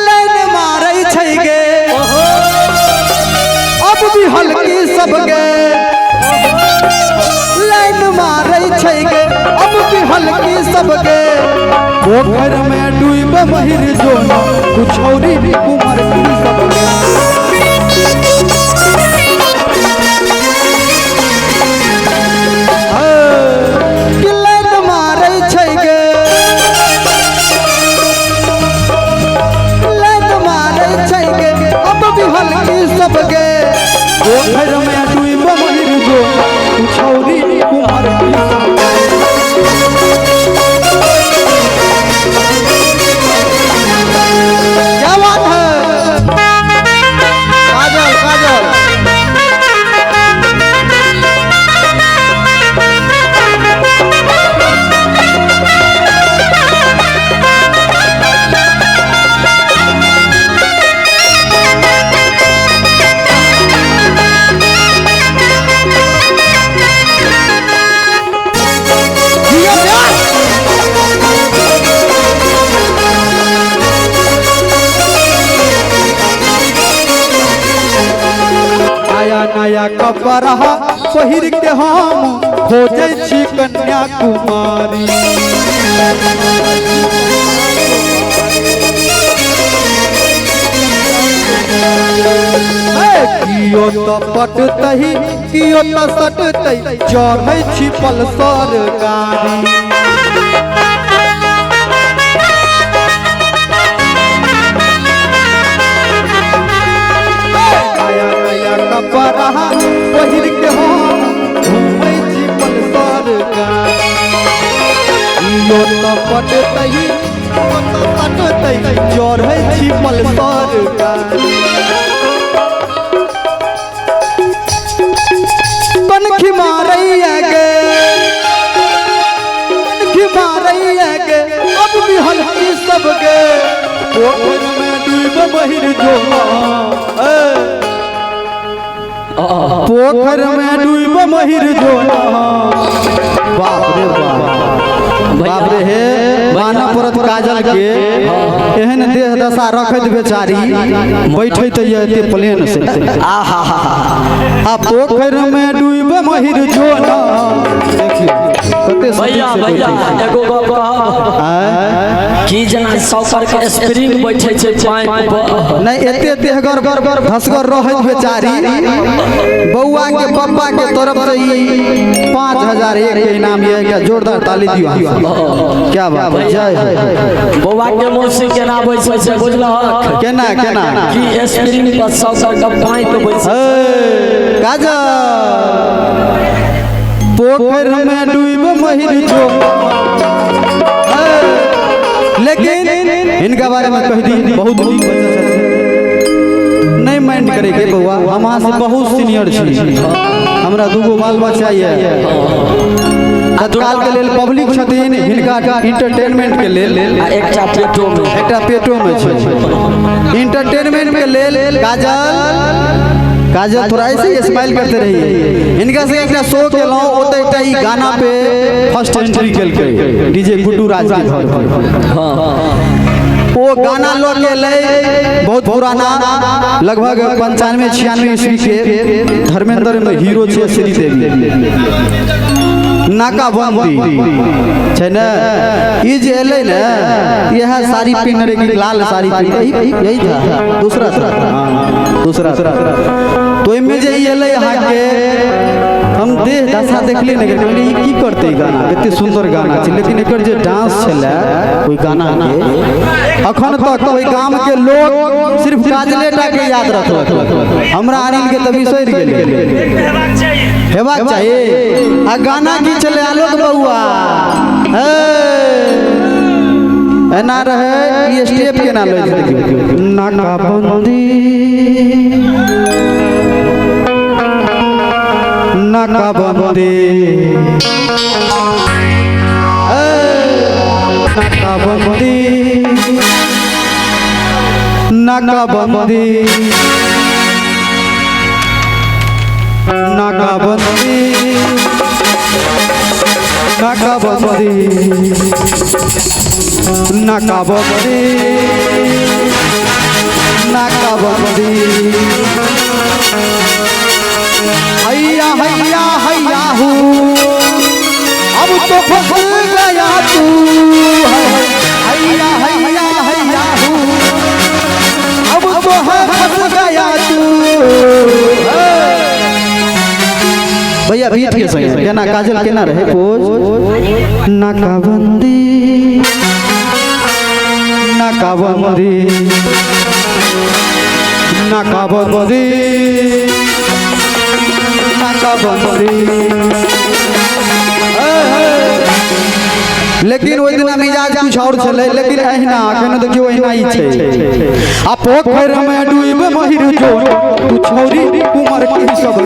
Line मारै छै गे अब भी हल्की सब गे लाइन मारै छै गे अब भी हल्की सब गे पोखर में डूब महिर जो न कुछ औरी भी कुमार की सब गे सब गे पोखर में डूब महिर जो छौरी कुमार की क्या बात है काजल काजल नया कपड़ा पहिर के हम खोजे छी कन्याकुमारी कियो तो पटतही कियो तो सटतही चढ़ै छी पल्सर गाड़ी कपड़ा पहिर के हम घूमै छी पल्सर गाड़ी कियो तो पटतही कियो तो सटतही चढ़ै छी पल्सर गाड़ी कनखी मारैया गे कनखी मारैया गे अब भी हल्की सब गे पोखर में डूब महिर जो पोखर में डूब महिर जो बाप रे बाप रे हे बाना परत काजल के एहन देह दशा रखत बेचारी बैठे तो ये प्लेन से आ पोखर में डूब महिर जो देखिए कते भैया भैया एगो गप की जना सौकर के स्प्रिंग बैठे छै पाइप नहीं एते देहगर धसगर रहत बेचारी बउआ के पप्पा के तरफ से ही 5000 एक इनाम ये क्या जोरदार ताली दियो क्या बात है जय बउआ के मौसी केना बैठे छै बुझलहक केना केना की स्प्रिंग पर सौकर के पाइप बैठे काजा पोखर में डूब महिर जो लेकिन इनका बारे में कह दी बहुत नहीं माइंड करे के बउआ हम से बहुत सीनियर छी हमरा दूगो बाल बच्चा ये तत्काल के लेल पब्लिक छथिन हिनका इंटरटेनमेंट के लेल एकटा पेटो में छै इंटरटेनमेंट के लेल काजल थोड़ा ऐसे स्माइल करते रहिए इनका से एक शो केलौ ओते एकटा ई गाना पे फर्स्ट एंट्री केलकै डीजे गुड्डू राज के घर वो गाना लो के ले बहुत पुराना लगभग 95-96 ईस्वी के धर्मेंद्र में हीरो छे श्रीदेवी नाकाबंदी छै न ई जे एलै न यह साड़ी पहन रही लाल साड़ी पहन यही था दूसरा तो इनमें जे एलै यहाँ के हम देह दशा देखली न कहली ई की करते गाना एते सुंदर गाना छै लेकिन एकर जे डांस छले ओई गाना के अखन तक ओई गाम के लोग सिर्फ काजलेटा के याद रखलक हमरा अनिल के त बिसरि गेलै हेबाक चाहिए आ गाना की चले आलोक बउआ एना रहे ये स्टेप के ना लो देखियो नाकाबंदी नाकाबंदी नाकाबंदी नाकाबंदी नाकाबंदी नाकाबंदी नाकाबंदी नाकाबंदी हैया हैया हैया हूँ अब तो फंस गया तू हैया हैया हैया हूँ अब तो है फंस गया तू। भैया बीत के सही है ना काजल के ना रहे पोज नाकाबंदी नाकाबंदी नाकाबंदी नाकाबंदी। लेकिन ओइ दिन मिजाज कुछ और चले लेकिन अहिना केना देखियो अहिना ही छै आ पोखर में डूब महिर जो तू छोरी उमर की सब